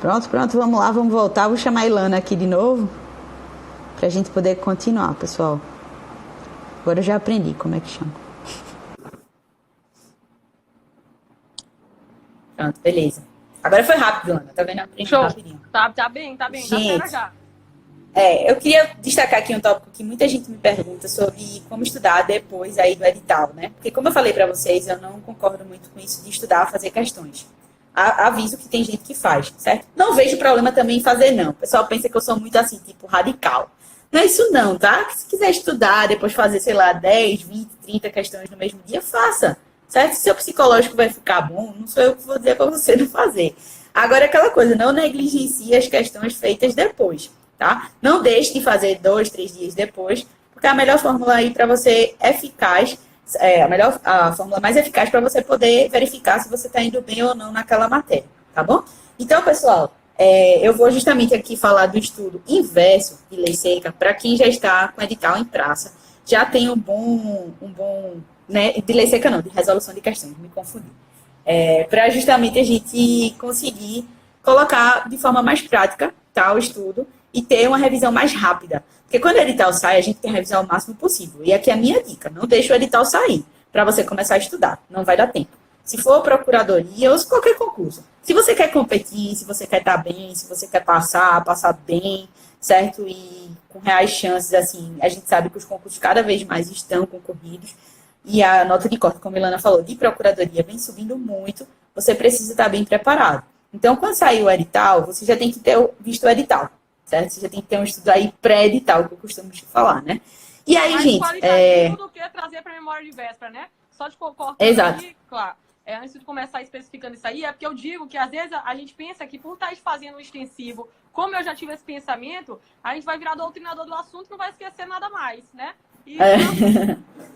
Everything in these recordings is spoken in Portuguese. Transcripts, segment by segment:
Pronto, vamos lá, vamos voltar. Vou chamar a Ilana aqui de novo, pra gente poder continuar, pessoal. Agora eu já aprendi como é que chama. Pronto, beleza. Agora foi rápido, Ana. Tá vendo? Aprendi Show. rapidinho. Tá bem. Tá Gente, fera já. eu queria destacar aqui um tópico que muita gente me pergunta sobre como estudar depois aí do edital, né? Porque como eu falei para vocês, eu não concordo muito com isso de estudar, fazer questões. Aviso que tem gente que faz, certo? Não vejo problema também em fazer, não. O pessoal pensa que eu sou muito assim, tipo, radical. Não é isso não, tá? Se quiser estudar, depois fazer, sei lá, 10, 20, 30 questões no mesmo dia, faça. Certo? Se seu psicológico vai ficar bom, não sou eu que vou dizer para você não fazer. Agora, aquela coisa, não negligencie as questões feitas depois, tá? Não deixe de fazer 2, 3 dias depois, porque a melhor fórmula aí para você eficaz, a fórmula mais eficaz para você poder verificar se você está indo bem ou não naquela matéria, tá bom? Então, pessoal, eu vou justamente aqui falar do estudo inverso de lei seca para quem já está com edital em praça, já tem um bom né, de lei seca não, de resolução de questões, me confundi. Para justamente a gente conseguir colocar de forma mais prática, tá, o estudo e ter uma revisão mais rápida. Porque quando o edital sai, a gente tem que revisar o máximo possível. E aqui é a minha dica, não deixe o edital sair para você começar a estudar, não vai dar tempo. Se for procuradoria ou qualquer concurso. Se você quer competir, se você quer estar bem, se você quer passar bem, certo? E com reais chances, assim, a gente sabe que os concursos cada vez mais estão concorridos. E a nota de corte, como a Ilana falou, de procuradoria vem subindo muito, você precisa estar bem preparado. Então, quando sair o edital, você já tem que ter visto o edital, certo? Você já tem que ter um estudo aí pré-edital, que eu costumo te falar, né? E aí, Mais gente... qualitativo do que trazer para memória de véspera, né? Só de cortar Exato. aqui, claro. Antes de começar especificando isso aí, é porque eu digo que às vezes a gente pensa que por estar fazendo um extensivo, como eu já tive esse pensamento, a gente vai virar doutrinador do assunto e não vai esquecer nada mais, né? E,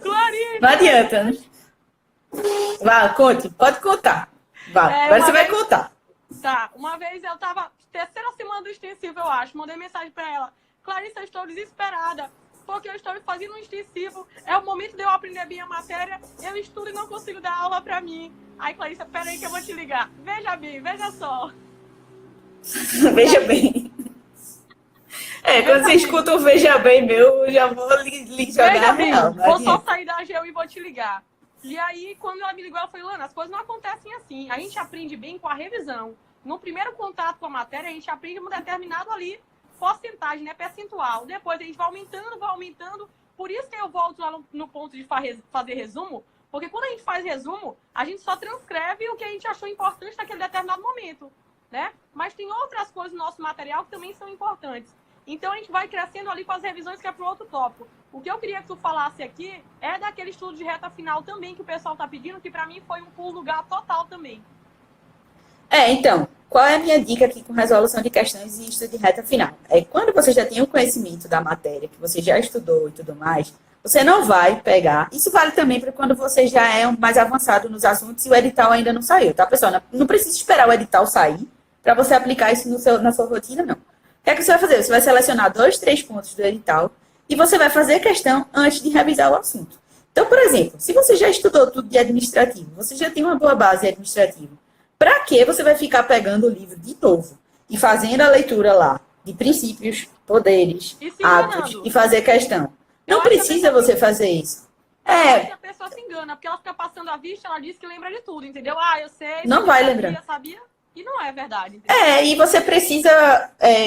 Clarinha! Não adianta, né? Vá, conte, pode contar. Vá, agora você vai contar. Tá, uma vez eu tava, terceira semana do extensivo, eu acho, mandei mensagem pra ela. Clarissa, eu estou desesperada, porque eu estou fazendo um extensivo, é o momento de eu aprender bem a matéria, eu estudo e não consigo dar aula pra mim. Aí, Clarissa, peraí que eu vou te ligar. Veja bem, veja só. Veja bem. Quando você escuta o Veja Bem meu, eu já vou lhe jogar a real. Vou só sair da AGU e vou te ligar. E aí, quando ela me ligou, ela falou, Lana, as coisas não acontecem assim. A gente aprende bem com a revisão. No primeiro contato com a matéria, a gente aprende um determinado ali porcentagem, né, percentual. Depois a gente vai aumentando. Por isso que eu volto lá no ponto de fazer resumo, porque quando a gente faz resumo, a gente só transcreve o que a gente achou importante naquele determinado momento, né? Mas tem outras coisas no nosso material que também são importantes. Então, a gente vai crescendo ali com as revisões, que é para outro tópico. O que eu queria que tu falasse aqui é daquele estudo de reta final também, que o pessoal está pedindo, que para mim foi um pulo do gato total também. Então, qual é a minha dica aqui com resolução de questões e estudo de reta final? Quando você já tem o conhecimento da matéria, que você já estudou e tudo mais, você não vai pegar... Isso vale também para quando você já é mais avançado nos assuntos e o edital ainda não saiu, tá, pessoal? Não precisa esperar o edital sair para você aplicar isso na sua rotina, não. O que é que você vai fazer? Você vai selecionar 2, 3 pontos do edital e você vai fazer questão antes de revisar o assunto. Então, por exemplo, se você já estudou tudo de administrativo, você já tem uma boa base administrativa, para que você vai ficar pegando o livro de novo e fazendo a leitura lá de princípios, poderes, atos e fazer questão? Não precisa você fazer isso. A pessoa se engana, porque ela fica passando a vista, ela diz que lembra de tudo, entendeu? Eu sei. Não vai lembrar. Sabia. E não é verdade. Entendeu? E você precisa...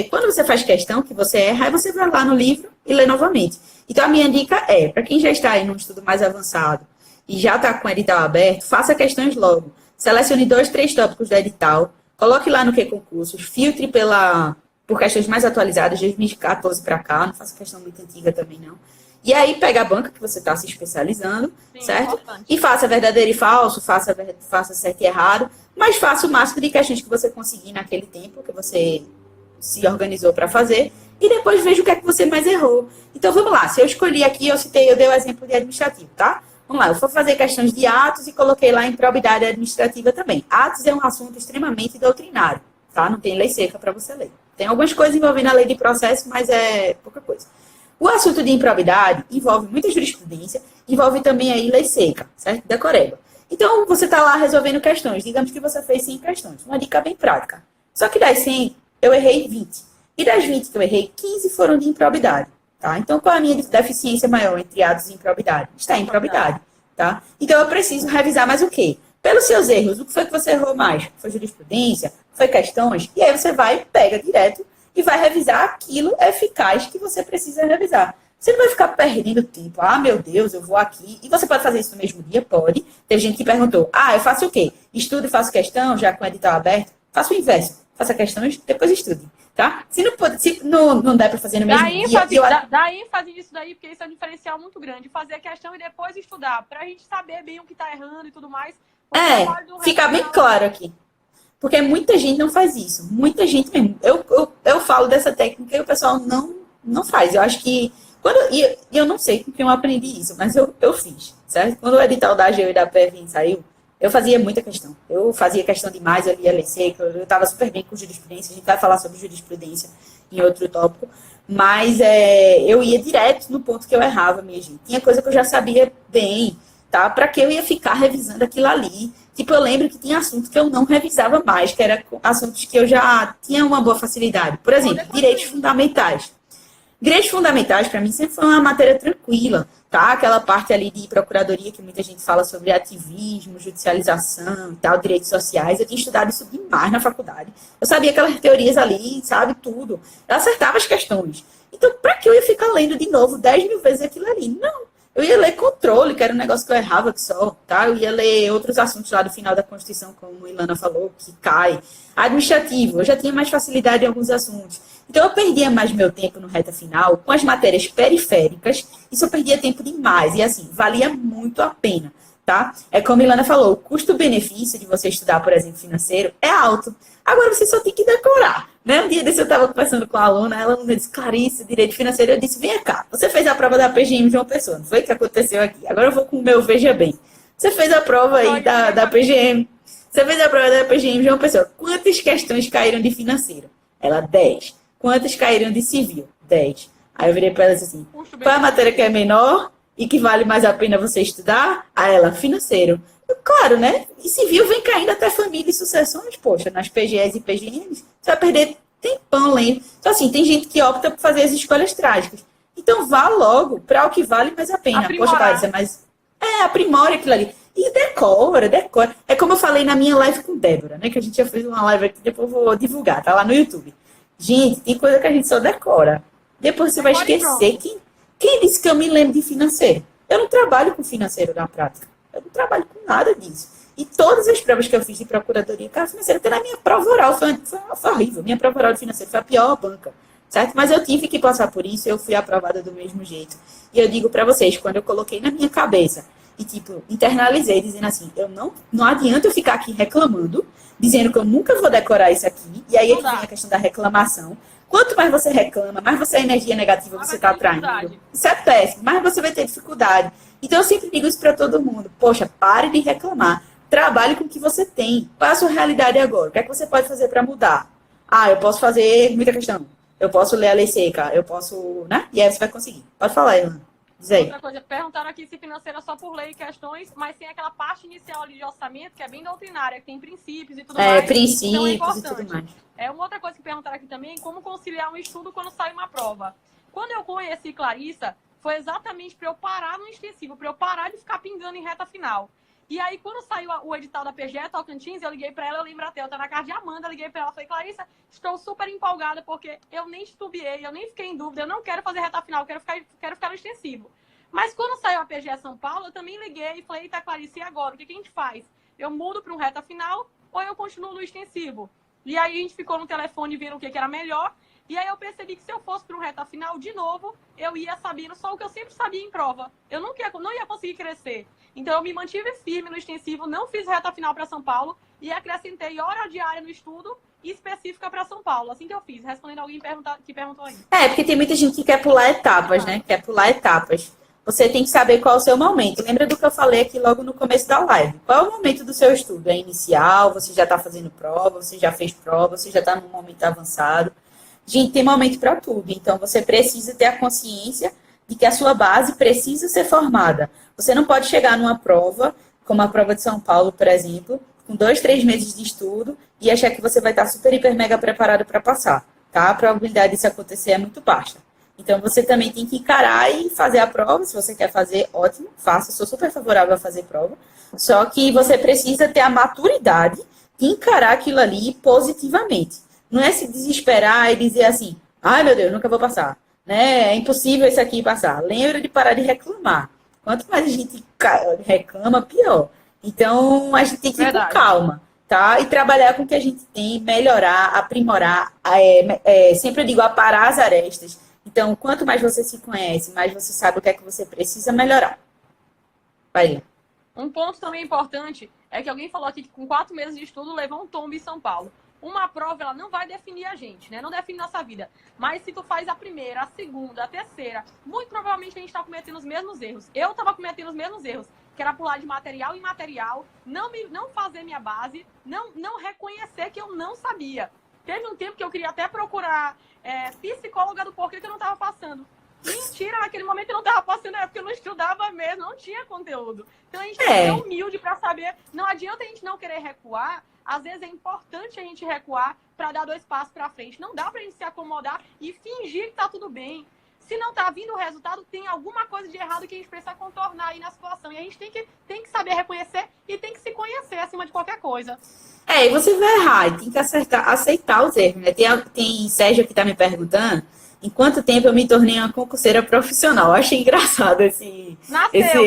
quando você faz questão, que você erra, aí você vai lá no livro e lê novamente. Então, a minha dica para quem já está aí num estudo mais avançado e já está com o edital aberto, faça questões logo. Selecione 2, 3 tópicos do edital, coloque lá no que concursos, filtre por questões mais atualizadas, de 2014 para cá, não faça questão muito antiga também, não. E aí, pega a banca que você está se especializando, certo? Importante. E faça verdadeiro e falso, faça certo e errado, mas faça o máximo de questões que você conseguir naquele tempo que você se organizou para fazer, e depois veja o que é que você mais errou. Então, vamos lá. Se eu escolhi aqui, eu dei o exemplo de administrativo, tá? Vamos lá, eu vou fazer questões de atos e coloquei lá improbidade administrativa também. Atos é um assunto extremamente doutrinário, tá? Não tem lei seca para você ler. Tem algumas coisas envolvendo a lei de processo, mas é pouca coisa. O assunto de improbidade envolve muita jurisprudência, envolve também aí lei seca, certo? Decoreba. Então, você está lá resolvendo questões. Digamos que você fez 100 questões. Uma dica bem prática. Só que das 100, eu errei 20. E das 20 que eu errei, 15 foram de improbidade. Tá? Então, qual é a minha deficiência maior entre atos e improbidade? Está em improbidade. Tá? Então, eu preciso revisar mais o quê? Pelos seus erros, o que foi que você errou mais? Foi jurisprudência? Foi questões? E aí você vai, pega direto e vai revisar aquilo eficaz que você precisa revisar. Você não vai ficar perdendo tempo. Ah, meu Deus, eu vou aqui. E você pode fazer isso no mesmo dia? Pode. Teve gente que perguntou, eu faço o quê? Estudo e faço questão, já com o edital aberto? Faço o inverso. Faça questões, depois estude. Tá? Se não der para fazer no mesmo dia... Dá ênfase nisso daí, porque isso é um diferencial muito grande. Fazer a questão e depois estudar. Pra gente saber bem o que tá errando e tudo mais. Fica bem claro aqui. Porque muita gente não faz isso. Muita gente mesmo. Eu falo dessa técnica e o pessoal não faz. Eu acho que... eu não sei com quem eu aprendi isso, mas eu fiz, certo? Quando o edital da AGU e da PEV saiu, eu fazia muita questão. Eu fazia questão demais, eu lia LC, eu estava super bem com jurisprudência. A gente vai falar sobre jurisprudência em outro tópico. Mas eu ia direto no ponto que eu errava, minha gente. Tinha coisa que eu já sabia bem, tá? Para que eu ia ficar revisando aquilo ali? Tipo, eu lembro que tinha assuntos que eu não revisava mais, que eram assuntos que eu já tinha uma boa facilidade. Por exemplo, direitos fundamentais. Direitos fundamentais, para mim, sempre foi uma matéria tranquila, tá? Aquela parte ali de procuradoria que muita gente fala sobre ativismo, judicialização e tal, direitos sociais. Eu tinha estudado isso demais na faculdade. Eu sabia aquelas teorias ali, sabe, tudo. Eu acertava as questões. Então, para que eu ia ficar lendo de novo 10 mil vezes aquilo ali? Não. Eu ia ler controle, que era um negócio que eu errava que só, tá? Eu ia ler outros assuntos lá do final da Constituição, como a Ilana falou, que cai. Administrativo, eu já tinha mais facilidade em alguns assuntos. Então, eu perdia mais meu tempo no reta final com as matérias periféricas. Isso eu perdia tempo demais. E, assim, valia muito a pena, tá? É como a Ilana falou, o custo-benefício de você estudar, por exemplo, financeiro é alto. Agora, você só tem que decorar, né? Um dia desse eu estava conversando com a aluna disse, Clarice, direito financeiro. Eu disse, vem cá, você fez a prova da PGM de uma pessoa, não foi o que aconteceu aqui? Agora eu vou com o meu Veja Bem. Você fez a prova aí da PGM. Você fez a prova da PGM de uma pessoa. Quantas questões caíram de financeiro? Ela, 10. Quantas caíram de civil? 10. Aí eu virei para ela e disse assim, qual é a matéria que é menor e que vale mais a pena você estudar? Aí ela, financeiro. Claro, né? E civil vem caindo até família e sucessões, poxa, nas PGEs e PGMs. Você vai perder tempão lendo. Então, assim, tem gente que opta por fazer as escolhas trágicas. Então, vá logo para o que vale mais a pena. Poxa, Clarissa, mas... aprimora aquilo ali. E decora. É como eu falei na minha live com Débora, né? Que a gente já fez uma live aqui, depois eu vou divulgar, tá lá no YouTube. Gente, tem coisa que a gente só decora. Depois você vai esquecer. Quem disse que eu me lembro de financeiro? Eu não trabalho com financeiro na prática. Eu não trabalho com nada disso. E todas as provas que eu fiz de procuradoria, cara, financeira, até na minha prova oral, foi horrível. Minha prova oral de financeiro foi a pior banca, certo? Mas eu tive que passar por isso, eu fui aprovada do mesmo jeito. E eu digo pra vocês, quando eu coloquei na minha cabeça e, tipo, internalizei, dizendo assim, não adianta eu ficar aqui reclamando, dizendo que eu nunca vou decorar isso aqui, e aí é que vem a questão da reclamação. Quanto mais você reclama, mais você é energia negativa você está atraindo. Isso é péssimo, mais você vai ter dificuldade. Então, eu sempre digo isso para todo mundo. Poxa, pare de reclamar. Trabalhe com o que você tem. Qual é a sua realidade agora? O que é que você pode fazer para mudar? Eu posso fazer muita questão. Eu posso ler a lei seca. Eu posso, né? E aí você vai conseguir. Pode falar, Ilana. Diz aí. Outra coisa, perguntaram aqui se financeira é só por lei e questões, mas tem aquela parte inicial ali de orçamento, que é bem doutrinária, que tem princípios e tudo mais. Princípios então e tudo mais. Uma outra coisa que perguntaram aqui também, como conciliar um estudo quando sai uma prova. Quando eu conheci Clarissa, foi exatamente para eu parar no extensivo, para eu parar de ficar pingando em reta final. E aí, quando saiu o edital da PGE Tocantins, eu liguei para ela, eu lembro até, eu estava na casa de Amanda, eu liguei para ela, falei, Clarissa, estou super empolgada, porque eu nem estubiei, eu nem fiquei em dúvida, eu não quero fazer reta final, eu quero ficar no extensivo. Mas quando saiu a PGE São Paulo, eu também liguei e falei, eita, Clarissa, e agora? O que a gente faz? Eu mudo para um reta final ou eu continuo no extensivo? E aí a gente ficou no telefone vendo o que era melhor. E aí eu percebi que se eu fosse para um reta final, de novo, eu ia sabendo só o que eu sempre sabia em prova. Eu não ia conseguir crescer. Então eu me mantive firme no extensivo, não fiz reta final para São Paulo e acrescentei hora diária no estudo específica para São Paulo. Assim que eu fiz, respondendo alguém que perguntou aí. Porque tem muita gente que quer pular etapas, né? Quer pular etapas. Você tem que saber qual é o seu momento. Lembra do que eu falei aqui logo no começo da live? Qual é o momento do seu estudo? É inicial? Você já está fazendo prova? Você já fez prova? Você já está num momento avançado? Gente, tem momento para tudo. Então, você precisa ter a consciência de que a sua base precisa ser formada. Você não pode chegar numa prova, como a prova de São Paulo, por exemplo, com 2, 3 meses de estudo e achar que você vai estar super, hiper, mega preparado para passar, tá? A probabilidade disso acontecer é muito baixa. Então, você também tem que encarar e fazer a prova. Se você quer fazer, ótimo, faça. Sou super favorável a fazer prova. Só que você precisa ter a maturidade de encarar aquilo ali positivamente. Não é se desesperar e dizer assim, ai, meu Deus, nunca vou passar. Né? É impossível esse aqui passar. Lembra de parar de reclamar. Quanto mais a gente reclama, pior. Então, a gente tem que ir com calma, tá? E trabalhar com o que a gente tem, melhorar, aprimorar. Sempre eu digo, aparar as arestas. Então, quanto mais você se conhece, mais você sabe o que é que você precisa melhorar. Vai. Um ponto também importante é que alguém falou aqui que com 4 meses de estudo levou um tombo em São Paulo. Uma prova, ela não vai definir a gente, né? Não define nossa vida. Mas se tu faz a primeira, a segunda, a terceira, muito provavelmente a gente está cometendo os mesmos erros. Eu estava cometendo os mesmos erros, que era pular de material em material, não fazer minha base, não reconhecer que eu não sabia. Teve um tempo que eu queria até procurar psicóloga do porquê que eu não estava passando. Mentira, naquele momento eu não estava passando, era porque eu não estudava mesmo, não tinha conteúdo. Então a gente tem que ser humilde para saber. Não adianta a gente não querer recuar. Às vezes é importante a gente recuar para dar 2 passos para frente. Não dá para a gente se acomodar e fingir que tá tudo bem. Se não tá vindo o resultado, tem alguma coisa de errado que a gente precisa contornar aí na situação. E a gente tem que saber reconhecer e tem que se conhecer acima de qualquer coisa. E você vai errar, e tem que aceitar os erros, né? Tem Sérgio que tá me perguntando em quanto tempo eu me tornei uma concurseira profissional. Eu achei engraçado esse... Nasceu.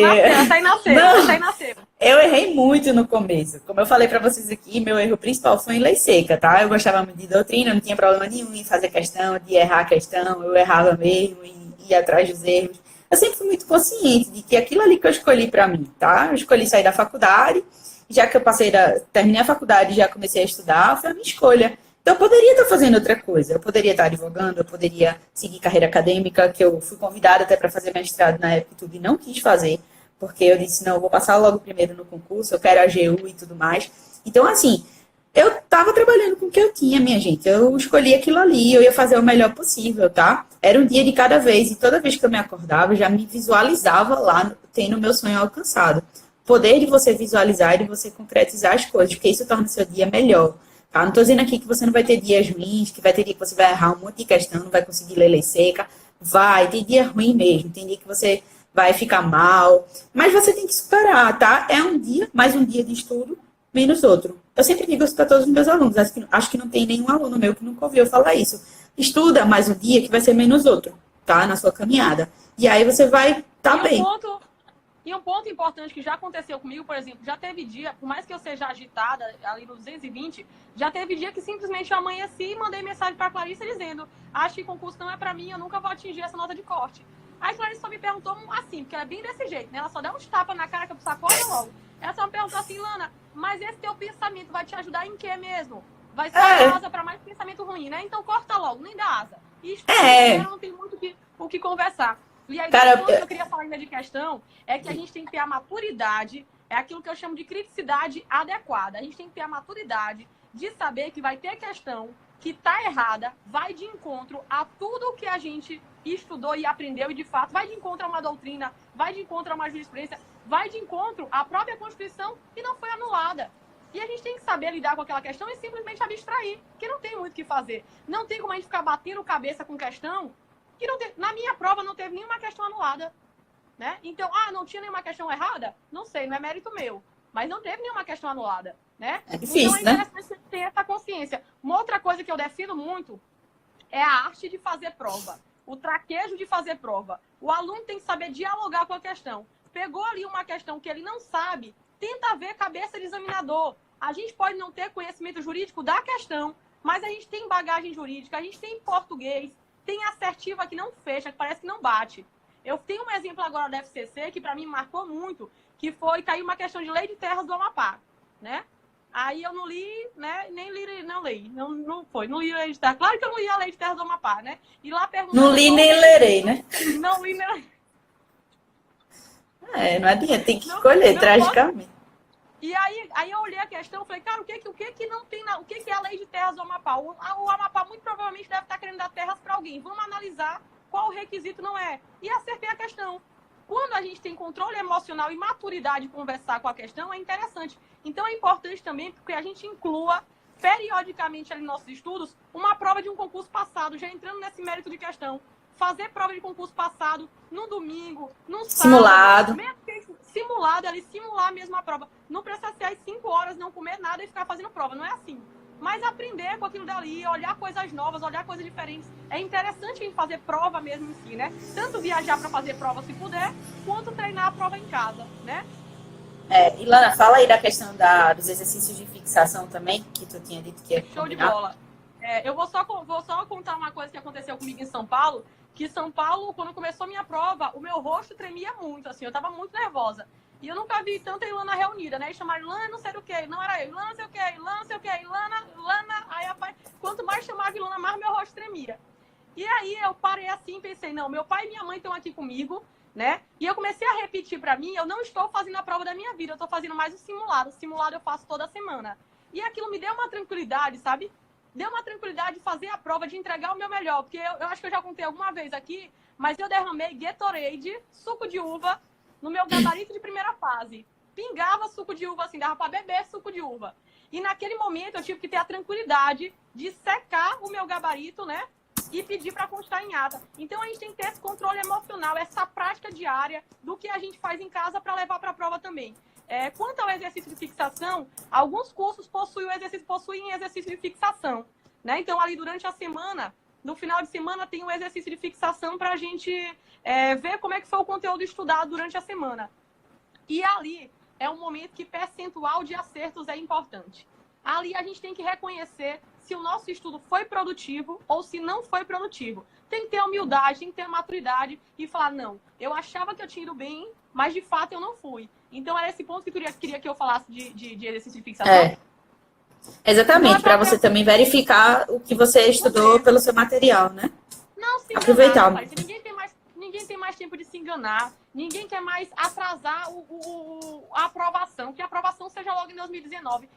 Eu errei muito no começo. Como eu falei para vocês aqui, meu erro principal foi em lei seca, tá? Eu gostava muito de doutrina, não tinha problema nenhum em fazer questão, de errar a questão, eu errava mesmo e ia atrás dos erros. Eu sempre fui muito consciente de que aquilo ali que eu escolhi para mim, tá? Eu escolhi sair da faculdade, já que eu terminei a faculdade e já comecei a estudar, foi a minha escolha. Então, eu poderia estar fazendo outra coisa. Eu poderia estar advogando, eu poderia seguir carreira acadêmica, que eu fui convidada até para fazer mestrado na época e tudo, e não quis fazer, porque eu disse, não, eu vou passar logo primeiro no concurso, eu quero a AGU e tudo mais. Então, assim, eu estava trabalhando com o que eu tinha, minha gente. Eu escolhi aquilo ali, eu ia fazer o melhor possível, tá? Era um dia de cada vez, e toda vez que eu me acordava, eu já me visualizava lá, tendo o meu sonho alcançado. O poder de você visualizar e de você concretizar as coisas, porque isso torna o seu dia melhor. Tá? Não estou dizendo aqui que você não vai ter dias ruins, que vai ter dia que você vai errar um monte de questão, não vai conseguir ler lei seca. Vai, tem dia ruim mesmo, tem dia que você vai ficar mal. Mas você tem que superar, tá? É um dia, mais um dia de estudo, menos outro. Eu sempre digo isso para todos os meus alunos. Acho que não tem nenhum aluno meu que nunca ouviu falar isso. Estuda mais um dia que vai ser menos outro, tá? Na sua caminhada. E aí você vai bem. E um ponto importante que já aconteceu comigo, por exemplo, já teve dia, por mais que eu seja agitada ali no 220, já teve dia que simplesmente eu amanheci e mandei mensagem para a Clarissa dizendo: acho que concurso não é para mim, eu nunca vou atingir essa nota de corte. Aí a Clarissa só me perguntou assim, porque ela é bem desse jeito, né? Ela só dá uns tapas na cara que eu preciso acordar logo. Ela só me perguntou assim: Lana, mas esse teu pensamento vai te ajudar em quê mesmo? Vai ser asa para mais pensamento ruim, né? Então corta logo, nem dá asa. E não tem muito o que conversar. E aí, o que eu queria falar ainda de questão é que a gente tem que ter a maturidade, é aquilo que eu chamo de criticidade adequada. A gente tem que ter a maturidade de saber que vai ter questão que está errada, vai de encontro a tudo que a gente estudou e aprendeu e, de fato, vai de encontro a uma doutrina, vai de encontro a uma jurisprudência, vai de encontro à própria Constituição e não foi anulada. E a gente tem que saber lidar com aquela questão e simplesmente abstrair, que não tem muito o que fazer. Não tem como a gente ficar batendo cabeça com questão que não teve, na minha prova não teve nenhuma questão anulada, né? Então, não tinha nenhuma questão errada? Não sei, não é mérito meu. Mas não teve nenhuma questão anulada, né? É difícil, então, é interessante ter essa consciência. Uma outra coisa que eu defino muito é a arte de fazer prova. O traquejo de fazer prova. O aluno tem que saber dialogar com a questão. Pegou ali uma questão que ele não sabe, tenta ver cabeça de examinador. A gente pode não ter conhecimento jurídico da questão, mas a gente tem bagagem jurídica, a gente tem português, tem assertiva que não fecha, que parece que não bate. Eu tenho um exemplo agora da FCC que para mim marcou muito, que foi caiu uma questão de lei de terras do Amapá, né? Aí eu não li, né? Nem li, não li. Não li a lei de terras. Claro que eu não li a lei de terras do Amapá, né? E lá perguntando... Não li nem lerei, né? Não li nem... Não adianta, tem que escolher, tragicamente. E aí eu olhei a questão e falei, cara, o que não tem, o que é a lei de terras do Amapá? O Amapá muito provavelmente deve estar querendo dar terras para alguém. Vamos analisar qual o requisito não é. E acertei a questão. quando a gente tem controle emocional e maturidade de conversar com a questão, é interessante. Então, é importante também que a gente inclua periodicamente ali nos nossos estudos uma prova de um concurso passado, já entrando nesse mérito de questão. Fazer prova de concurso passado no domingo, no sábado. Simulado. Simulado ali, simular mesmo a prova. Não precisa ser às 5 horas, não comer nada e ficar fazendo prova. Não é assim. Mas aprender com aquilo dali, olhar coisas novas, olhar coisas diferentes. É interessante a gente fazer prova mesmo em si, né? Tanto viajar para fazer prova se puder, quanto treinar a prova em casa, né? Ilana, fala aí da questão dos exercícios de fixação também, que tu tinha dito que ia Show combinar. de bola. Eu vou só contar uma coisa que aconteceu comigo em São Paulo, que em São Paulo, quando começou a minha prova, o meu rosto tremia muito, assim, eu tava muito nervosa. E eu nunca vi tanta Ilana reunida, né? E chamaram Ilana não sei o que, não era eu, Ilana não sei o que, Ilana não sei o que, Ilana, aí rapaz, quanto mais chamava Ilana, mais meu rosto tremia. E aí eu parei assim e pensei, não, meu pai e minha mãe estão aqui comigo, né? E eu comecei a repetir pra mim, eu não estou fazendo a prova da minha vida, eu tô fazendo mais o simulado. O simulado eu faço toda semana. E aquilo me deu uma tranquilidade, sabe? Deu uma tranquilidade de fazer a prova, de entregar o meu melhor. Porque eu acho que eu já contei alguma vez aqui, mas eu derramei Gatorade, suco de uva, no meu gabarito de primeira fase. Pingava suco de uva, assim, dava pra beber suco de uva. E naquele momento eu tive que ter a tranquilidade de secar o meu gabarito, né? E pedir para constar em ata. Então a gente tem que ter esse controle emocional, essa prática diária do que a gente faz em casa para levar para a prova também. Quanto ao exercício de fixação, alguns cursos possuem exercício de fixação, né? Então ali durante a semana, no final de semana, tem um exercício de fixação para a gente ver como é que foi o conteúdo estudado durante a semana. E ali é um momento que percentual de acertos é importante. Ali a gente tem que reconhecer se o nosso estudo foi produtivo ou se não foi produtivo. Tem que ter humildade, tem que ter maturidade e falar, não, eu achava que eu tinha ido bem, mas de fato eu não fui. Então era esse ponto que eu queria que eu falasse de exercício de fixação. Exatamente, para você também verificar o que você estudou pelo seu material, né? Não se aproveitar. Enganar, ninguém tem mais tempo de se enganar, ninguém quer mais atrasar a aprovação, que a aprovação seja logo em 2019.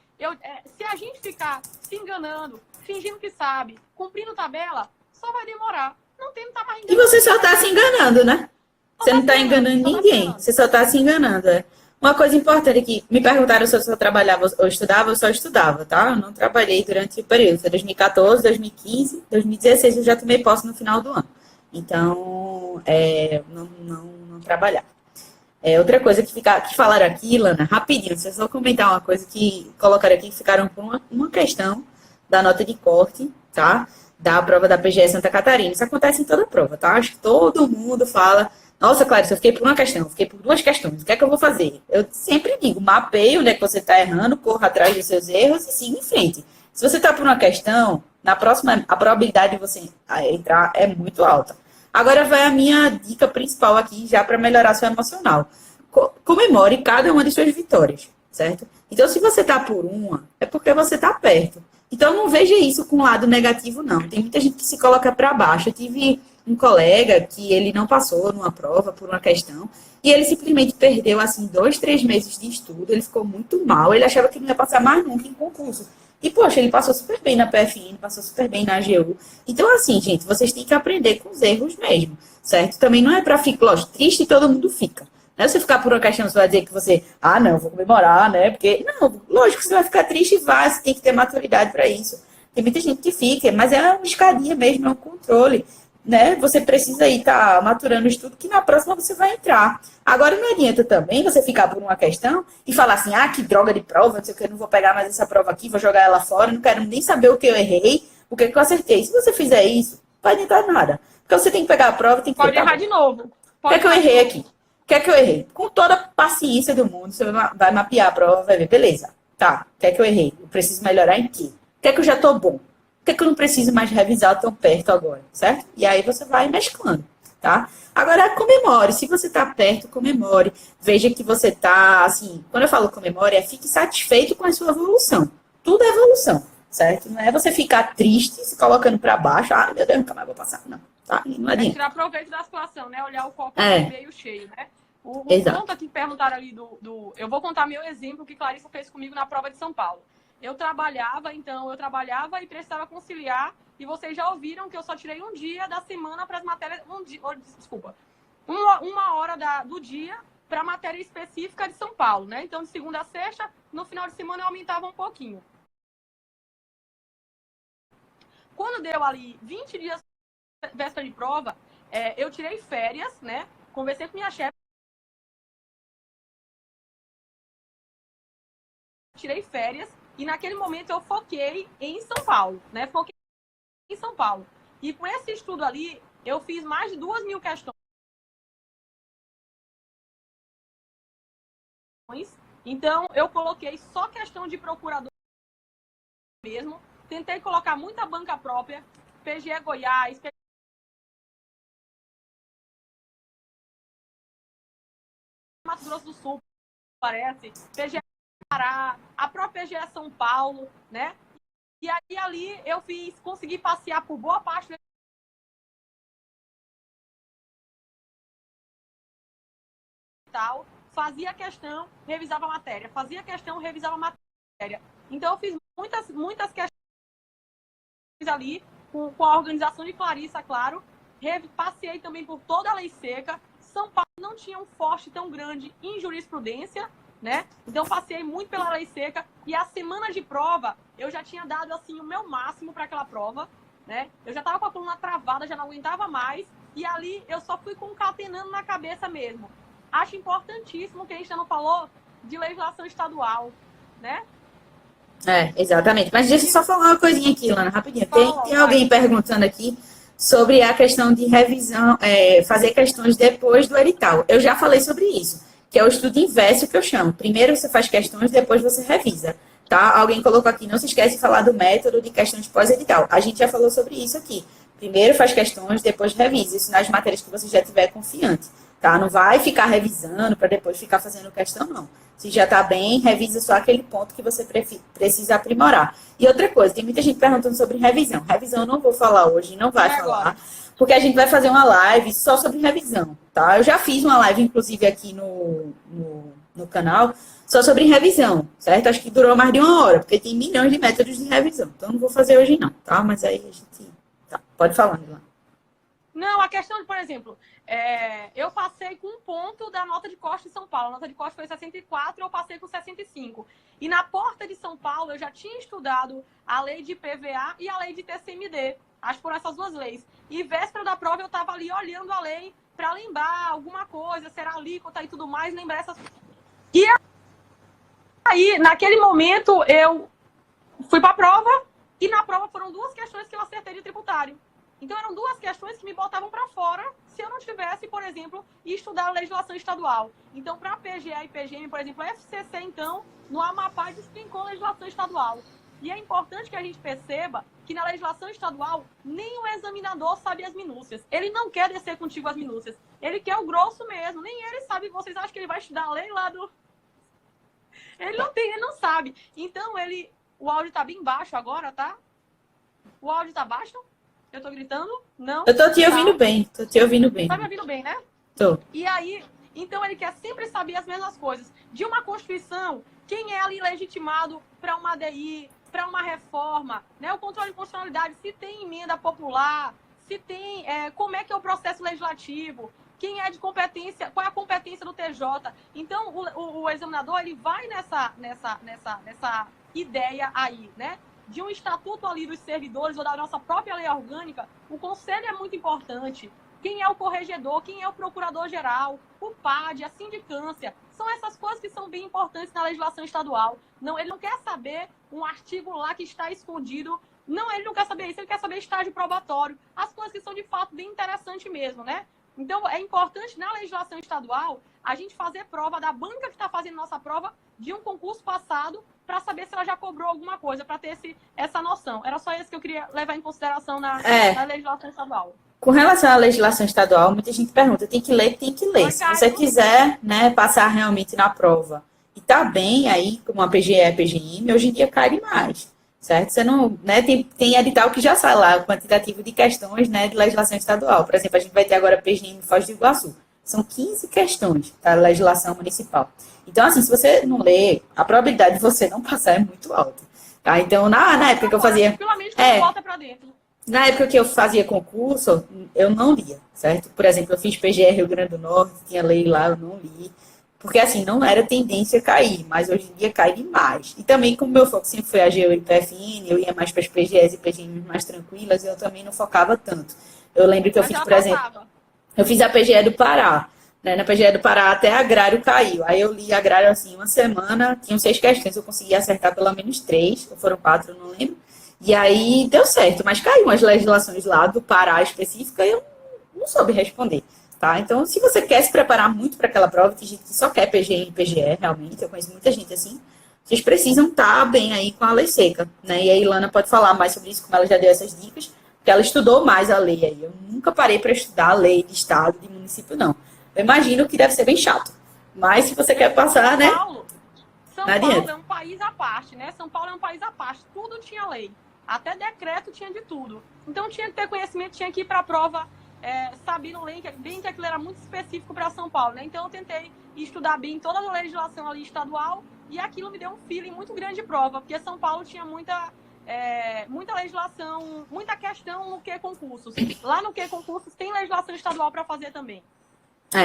Se a gente ficar se enganando, fingindo que sabe, cumprindo tabela, só vai demorar. Não tá mais enganando. E você só está se enganando, né? Você não está enganando ninguém, você só está se enganando. Uma coisa importante aqui, me perguntaram se eu só trabalhava ou estudava, eu só estudava, tá? Eu não trabalhei durante o período, foi 2014, 2015, 2016 eu já tomei posse no final do ano. Então, não trabalhar. Outra coisa que falaram aqui, Lana, rapidinho, vocês vão comentar uma coisa que colocaram aqui, que ficaram com uma questão da nota de corte, tá? Da prova da PGE Santa Catarina. Isso acontece em toda prova, tá? Acho que todo mundo fala, nossa, Clarice, eu fiquei por uma questão, eu fiquei por duas questões, o que é que eu vou fazer? Eu sempre digo, mapeie onde é que você está errando, corra atrás dos seus erros e siga em frente. Se você está por uma questão, na próxima, a probabilidade de você entrar é muito alta. Agora vai a minha dica principal aqui, já para melhorar seu emocional. Comemore cada uma de suas vitórias, certo? Então, se você está por uma, é porque você está perto. Então, não veja isso com um lado negativo, não. Tem muita gente que se coloca para baixo. Eu tive um colega que ele não passou numa prova por uma questão e ele simplesmente perdeu, assim, 2, 3 meses de estudo. Ele ficou muito mal. Ele achava que não ia passar mais nunca em concurso. E, poxa, ele passou super bem na PFN, passou super bem na AGU. Então, assim, gente, vocês têm que aprender com os erros mesmo, certo? Também não é para ficar, lógico, triste e todo mundo fica. Não é você ficar por uma questão, você vai dizer que você, não, vou comemorar, né? Porque, não, lógico que você vai ficar triste e você tem que ter maturidade para isso. Tem muita gente que fica, mas é uma escadinha mesmo, é um controle, né? Você precisa aí estar maturando o estudo, que na próxima você vai entrar. Agora, não adianta também você ficar por uma questão e falar assim, que droga de prova, não sei o que, eu não vou pegar mais essa prova aqui, vou jogar ela fora, não quero nem saber o que eu errei, o que eu acertei. Se você fizer isso, não vai adiantar nada. Porque você tem que pegar a prova, tem que Pode errar de novo. O que é que eu errei aqui? O que é que eu errei? Com toda a paciência do mundo, você vai mapear a prova, vai ver, beleza, tá, o que é que eu errei? Eu preciso melhorar em quê? O que é que eu já tô bom? O que é que eu não preciso mais revisar tão perto agora, certo? E aí você vai mesclando, tá? Agora, comemore. Se você tá perto, comemore. Veja que você tá, assim, quando eu falo comemore, fique satisfeito com a sua evolução. Tudo é evolução, certo? Não é você ficar triste, se colocando para baixo, meu Deus, nunca mais vou passar, não. Tá? Não adianta. Tirar proveito da situação, né? Olhar o copo meio cheio, né? O ponto aqui que perguntaram ali eu vou contar meu exemplo que Clarissa fez comigo na prova de São Paulo. Eu trabalhava e precisava conciliar, e vocês já ouviram que eu só tirei um dia da semana para as matérias, uma hora do dia para matéria específica de São Paulo, né? Então, de segunda a sexta, no final de semana eu aumentava um pouquinho. Quando deu ali 20 dias véspera de prova, eu tirei férias, né? Conversei com minha chefe. Tirei férias e naquele momento eu foquei em São Paulo, né? Foquei em São Paulo. E com esse estudo ali, eu fiz mais de 2.000 questões. Então, eu coloquei só questão de procurador mesmo. Tentei colocar muita banca própria, PGE Goiás, Mato Grosso do Sul, parece, PGE Pará, a própria PGE São Paulo, né? E aí ali eu consegui passear por boa parte do tal, fazia questão, revisava a matéria, fazia questão, revisava a matéria. Então eu fiz muitas questões ali, com a organização de Clarissa, claro. Passei também por toda a lei seca. São Paulo não tinha um forte tão grande em jurisprudência, né? Então passei muito pela lei seca. E a semana de prova, eu já tinha dado assim o meu máximo para aquela prova, né? Eu já estava com a coluna travada, já não aguentava mais. E ali eu só fui concatenando na cabeça mesmo. Acho importantíssimo que a gente ainda não falou de legislação estadual, né? Exatamente. Mas deixa eu só falar uma coisinha aqui, Lana, rapidinho. Tem alguém vai. perguntando aqui sobre a questão de revisão, fazer questões depois do edital. Eu já falei sobre isso, que é o estudo inverso que eu chamo. Primeiro você faz questões, depois você revisa. Tá? Alguém colocou aqui, não se esquece de falar do método de questões pós-edital. A gente já falou sobre isso aqui. Primeiro faz questões, depois revisa. Isso nas matérias que você já tiver confiante. Tá? Não vai ficar revisando para depois ficar fazendo questão, não. Se já está bem, revisa só aquele ponto que você precisa aprimorar. E outra coisa, tem muita gente perguntando sobre revisão. Revisão eu não vou falar hoje, não vai falar, porque a gente vai fazer uma live só sobre revisão, tá? Eu já fiz uma live, inclusive, aqui no canal, só sobre revisão, certo? Acho que durou mais de 1 hora, porque tem milhões de métodos de revisão. Então, não vou fazer hoje não, tá? Mas aí a gente... Tá, pode falar, Milana. Não, a questão de, por exemplo, eu passei com 1 ponto da nota de corte em São Paulo. A nota de corte foi 64, eu passei com 65. E na porta de São Paulo, eu já tinha estudado a lei de PVA e a lei de TCMD. Acho que foram essas 2 leis. E véspera da prova, eu estava ali olhando a lei para lembrar alguma coisa, será alíquota e tudo mais, lembrar essas... E aí, naquele momento, eu fui para a prova e na prova foram 2 questões que eu acertei de tributário. Então, eram 2 questões que me botavam para fora se eu não tivesse, por exemplo, estudar a legislação estadual. Então, para a PGE e PGM, por exemplo, a FCC, então, no Amapá, despencou a legislação estadual. E é importante que a gente perceba que na legislação estadual, nem o examinador sabe as minúcias. Ele não quer descer contigo as minúcias. Ele quer o grosso mesmo. Nem ele sabe. Vocês acham que ele vai estudar a lei lá do... Ele não sabe. Então, o áudio tá bem baixo agora, tá? O áudio tá baixo? Eu tô gritando? Não? Eu tô te ouvindo bem, Tá me ouvindo bem, né? Tô. E aí, então ele quer sempre saber as mesmas coisas. De uma Constituição, quem é ali legitimado para uma ADI, para uma reforma, né? O controle de constitucionalidade, se tem emenda popular, se tem... como é que é o processo legislativo, quem é de competência, qual é a competência do TJ. Então, o examinador, ele vai nessa ideia aí, né? De um estatuto ali dos servidores ou da nossa própria lei orgânica, o conselho é muito importante. Quem é o corregedor, quem é o procurador-geral, o PAD, a sindicância, são essas coisas que são bem importantes na legislação estadual. Não, ele não quer saber um artigo lá que está escondido. Não, ele não quer saber isso, ele quer saber estágio probatório. As coisas que são, de fato, bem interessantes mesmo, né? Então, é importante, na legislação estadual, a gente fazer prova da banca que está fazendo nossa prova de um concurso passado para saber se ela já cobrou alguma coisa, para ter essa noção. Era só isso que eu queria levar em consideração na legislação estadual. Com relação à legislação estadual, muita gente pergunta, tem que ler? Se você quiser, né, passar realmente na prova e tá bem aí, como a PGE, a PGM, hoje em dia cai demais, certo? Você não, né, tem edital que já sai lá, o quantitativo de questões, né, de legislação estadual. Por exemplo, a gente vai ter agora a PGM Foz do Iguaçu. São 15 questões da legislação municipal. Então, assim, se você não ler, a probabilidade de você não passar é muito alta. Tá? Então, na época que eu fazia... Tranquilamente, quando volta pra dentro. Na época que eu fazia concurso, eu não lia, certo? Por exemplo, eu fiz PGR Rio Grande do Norte, tinha lei lá, eu não li. Porque, assim, não era tendência a cair, mas hoje em dia cai demais. E também, como meu foco sempre foi a AGU e PFN, eu ia mais para as PGEs e PGMs mais tranquilas, eu também não focava tanto. Eu lembro que eu Mas fiz, ela por exemplo, passava. eu fiz a PGE do Pará. Né? Na PGE do Pará até agrário caiu. Aí eu li agrário, assim, uma semana, tinham 6 questões, eu consegui acertar pelo menos 3, ou foram 4, eu não lembro. E aí deu certo, mas caiu umas legislações lá do Pará específica e eu não soube responder. Tá? Então, se você quer se preparar muito para aquela prova, tem gente que só quer PGM e PGE, realmente, eu conheço muita gente assim, vocês precisam estar bem aí com a lei seca. Né? E a Ilana pode falar mais sobre isso, como ela já deu essas dicas, porque ela estudou mais a lei aí. Eu nunca parei para estudar a lei de estado, de município, não. Eu imagino que deve ser bem chato. Mas se você quer passar, né? São Paulo é um país à parte, né? São Paulo é um país à parte. Tudo tinha lei. Até decreto tinha de tudo. Então tinha que ter conhecimento, tinha que ir para a prova sabendo bem que aquilo era muito específico para São Paulo, né? Então eu tentei estudar bem toda a legislação ali estadual e aquilo me deu um feeling muito grande de prova, porque São Paulo tinha muita legislação, muita questão no que concursos. Lá no que concursos tem legislação estadual para fazer também.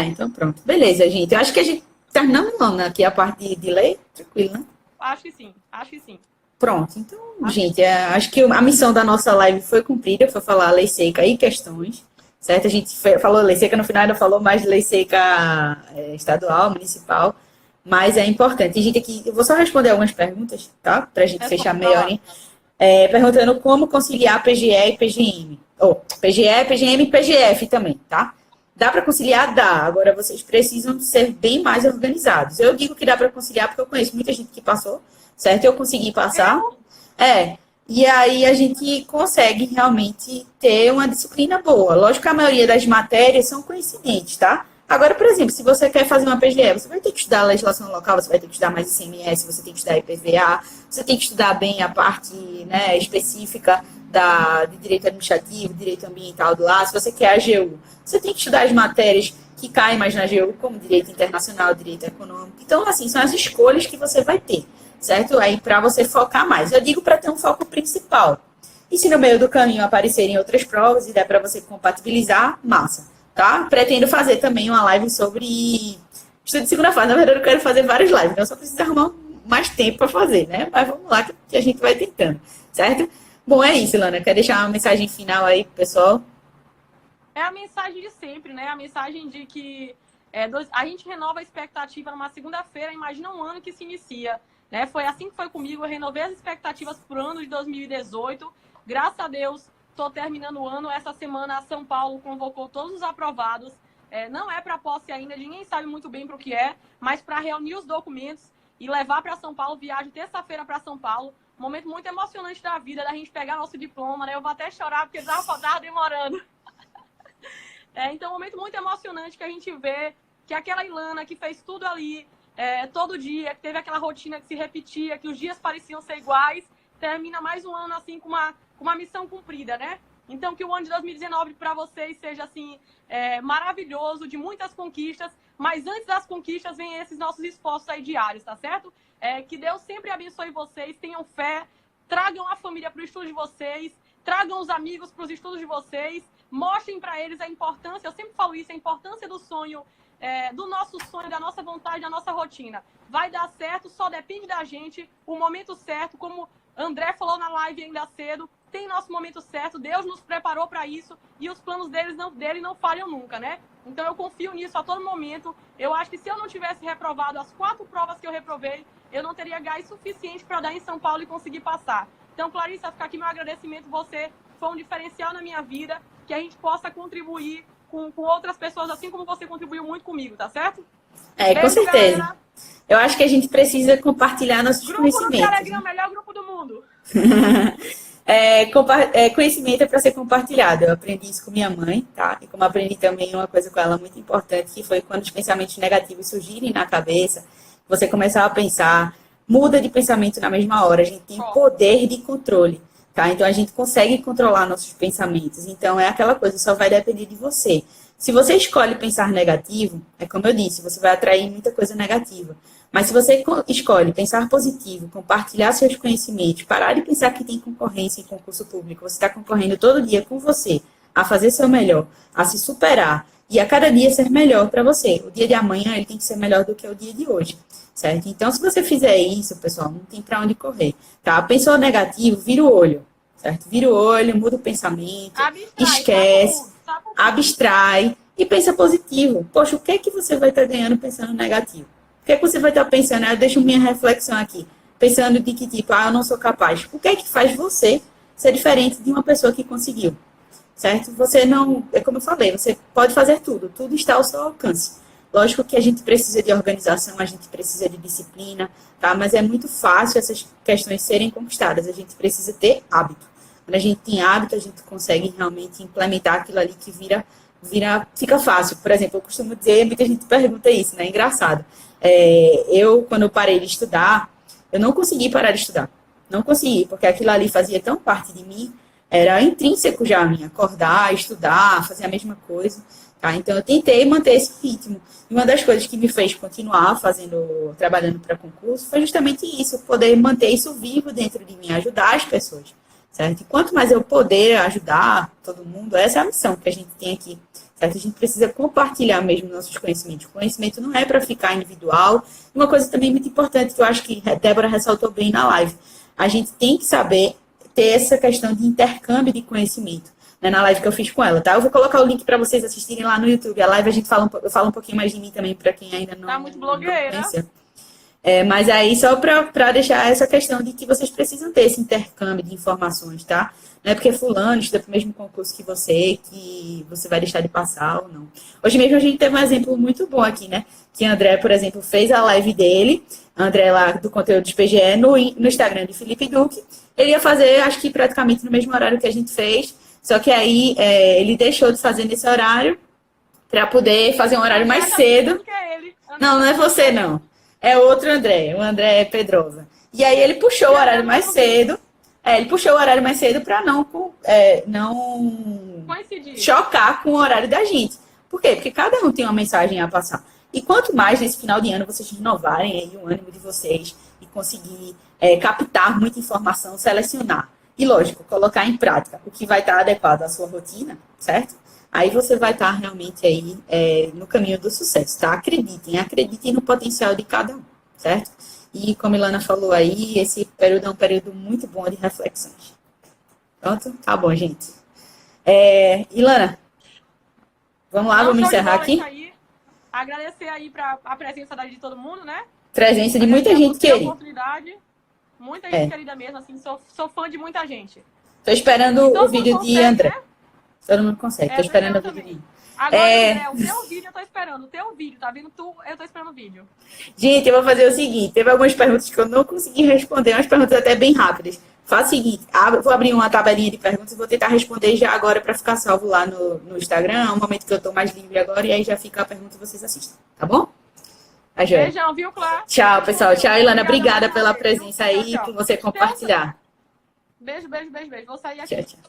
Então pronto. Beleza, gente. Eu acho que a gente terminando aqui a parte de lei. Tranquilo, né? Acho que sim, acho que sim. Pronto. Então, gente, acho que a missão da nossa live foi cumprida, foi falar lei seca e questões. Certo? A gente falou lei seca, no final ainda falou mais de lei seca estadual, municipal. Mas é importante. E, gente, aqui, eu vou só responder algumas perguntas, tá? Pra gente fechar meia hora. Perguntando como conciliar PGE e PGM. PGE, PGM e PGF também, tá? Dá para conciliar? Dá. Agora, vocês precisam ser bem mais organizados. Eu digo que dá para conciliar porque eu conheço muita gente que passou, certo? Eu consegui passar. E aí a gente consegue realmente ter uma disciplina boa. Lógico que a maioria das matérias são coincidentes, tá? Agora, por exemplo, se você quer fazer uma PGE, você vai ter que estudar a legislação local, você vai ter que estudar mais ICMS, você tem que estudar IPVA, você tem que estudar bem a parte, né, específica de direito administrativo, direito ambiental do lá. Se você quer a AGU, você tem que estudar as matérias que caem mais na AGU, como direito internacional, direito econômico. Então, assim, são as escolhas que você vai ter, certo? Aí, para você focar mais. Eu digo para ter um foco principal. E se no meio do caminho aparecerem outras provas e der para você compatibilizar, massa, tá? Pretendo fazer também uma live sobre estudo de segunda fase. Na verdade, eu quero fazer várias lives, então eu só preciso arrumar mais tempo para fazer, né? Mas vamos lá que a gente vai tentando, certo? Bom, é isso, Lana. Quer deixar uma mensagem final aí pro pessoal? É a mensagem de sempre, né? A mensagem de que a gente renova a expectativa numa segunda-feira, imagina um ano que se inicia. Né? Foi assim que foi comigo, eu renovei as expectativas para o ano de 2018. Graças a Deus, estou terminando o ano. Essa semana, a São Paulo convocou todos os aprovados. Não é para posse ainda, ninguém sabe muito bem para o que é, mas para reunir os documentos e levar para São Paulo. Viagem terça-feira para São Paulo. Um momento muito emocionante da vida, da gente pegar nosso diploma, né? Eu vou até chorar porque estava demorando. Então, um momento muito emocionante que a gente vê que aquela Ilana que fez tudo ali, todo dia, que teve aquela rotina que se repetia, que os dias pareciam ser iguais, termina mais um ano assim com uma missão cumprida, né? Então, que o ano de 2019 para vocês seja assim maravilhoso, de muitas conquistas, mas antes das conquistas vem esses nossos esforços aí diários, tá certo? Que Deus sempre abençoe vocês, tenham fé, tragam a família para o estudo de vocês, tragam os amigos para os estudos de vocês, mostrem para eles a importância, eu sempre falo isso, a importância do sonho, do nosso sonho, da nossa vontade, da nossa rotina. Vai dar certo, só depende da gente, o momento certo, como André falou na live ainda cedo, tem nosso momento certo, Deus nos preparou para isso e os planos dele não falham nunca, né? Então eu confio nisso a todo momento. Eu acho que se eu não tivesse reprovado as 4 provas que eu reprovei, eu não teria gás suficiente para dar em São Paulo e conseguir passar. Então, Clarissa, fica aqui meu agradecimento, você foi um diferencial na minha vida, que a gente possa contribuir com outras pessoas, assim como você contribuiu muito comigo, tá certo? Com certeza. Galera. Eu acho que a gente precisa compartilhar nossos conhecimentos. Grupo do Telegram, melhor grupo do mundo. Conhecimento é para ser compartilhado. Eu aprendi isso com minha mãe, tá? E como aprendi também uma coisa com ela muito importante, que foi quando os pensamentos negativos surgirem na cabeça, você começar a pensar, muda de pensamento na mesma hora. A gente tem poder de controle, tá? Então a gente consegue controlar nossos pensamentos. Então é aquela coisa, só vai depender de você. Se você escolhe pensar negativo, é como eu disse, você vai atrair muita coisa negativa. Mas se você escolhe pensar positivo, compartilhar seus conhecimentos, parar de pensar que tem concorrência em concurso público, você está concorrendo todo dia com você a fazer seu melhor, a se superar e a cada dia ser melhor para você. O dia de amanhã ele tem que ser melhor do que o dia de hoje, certo? Então, se você fizer isso, pessoal, não tem para onde correr, tá? Pensou negativo, vira o olho, certo? Vira o olho, muda o pensamento, esquece, abstrai e pensa positivo. Poxa, o que é que você vai estar ganhando pensando negativo? O que é que você vai estar pensando? Eu deixo minha reflexão aqui. Pensando de que tipo, eu não sou capaz. O que é que faz você ser diferente de uma pessoa que conseguiu? Certo? Você não... É como eu falei, você pode fazer tudo. Tudo está ao seu alcance. Lógico que a gente precisa de organização, a gente precisa de disciplina, tá? Mas é muito fácil essas questões serem conquistadas. A gente precisa ter hábito. Quando a gente tem hábito, a gente consegue realmente implementar aquilo ali que fica fácil. Por exemplo, eu costumo dizer, muita gente pergunta isso, né? É engraçado. Quando eu parei de estudar, eu não consegui parar de estudar. Não consegui, porque aquilo ali fazia tão parte de mim, era intrínseco já a mim, acordar, estudar, fazer a mesma coisa, tá? Então, eu tentei manter esse ritmo. E uma das coisas que me fez continuar trabalhando para concurso, foi justamente isso, poder manter isso vivo dentro de mim, ajudar as pessoas, certo? E quanto mais eu poder ajudar todo mundo, essa é a missão que a gente tem aqui, certo? A gente precisa compartilhar mesmo nossos conhecimentos. O conhecimento não é para ficar individual. Uma coisa também muito importante que eu acho que a Débora ressaltou bem na live. A gente tem que saber ter essa questão de intercâmbio de conhecimento, né, na live que eu fiz com ela, tá? Eu vou colocar o link para vocês assistirem lá no YouTube. A live eu falo um pouquinho mais de mim também, para quem ainda não... Tá muito blogueira. Mas aí, só para deixar essa questão de que vocês precisam ter esse intercâmbio de informações, tá? Não é porque fulano estuda para o mesmo concurso que você vai deixar de passar ou não. Hoje mesmo a gente teve um exemplo muito bom aqui, né? Que o André, por exemplo, fez a live dele, André lá do conteúdo do PGE, no Instagram de Felipe Duque. Ele ia fazer, acho que praticamente no mesmo horário que a gente fez, só que aí ele deixou de fazer nesse horário para poder fazer um horário mais cedo. Não é você, não. É outro André, o André Pedrosa. E aí ele puxou o horário mais cedo. Ele puxou o horário mais cedo para não chocar com o horário da gente. Por quê? Porque cada um tem uma mensagem a passar. E quanto mais nesse final de ano vocês renovarem aí o ânimo de vocês e conseguir captar muita informação, selecionar. E, lógico, colocar em prática o que vai estar adequado à sua rotina, certo? Aí você vai estar realmente aí no caminho do sucesso, tá? Acreditem no potencial de cada um, certo? E como a Ilana falou aí, esse período é um período muito bom de reflexões. Pronto? Tá bom, gente. Ilana, vamos lá, vamos encerrar aqui. Aí. Agradecer aí a presença de todo mundo, né? Presença de muita gente querida. Muita gente querida mesmo, assim, sou fã de muita gente. Tô esperando o vídeo de André. Né? Todo mundo consegue, tô esperando o vídeo de Agora, André, o teu vídeo eu tô esperando. O teu vídeo, tá vendo? Eu tô esperando o vídeo. Gente, eu vou fazer o seguinte. Teve algumas perguntas que eu não consegui responder. Umas perguntas até bem rápidas. Faça o seguinte. Vou abrir uma tabelinha de perguntas e vou tentar responder já agora para ficar salvo lá no Instagram. É um momento que eu tô mais livre agora. E aí já fica a pergunta e vocês assistem. Tá bom? Beijão, viu, Clá? Tchau, pessoal. Tchau, Ilana. Obrigada pela presença aí e por você compartilhar. Beijo. Vou sair aqui. Tchau.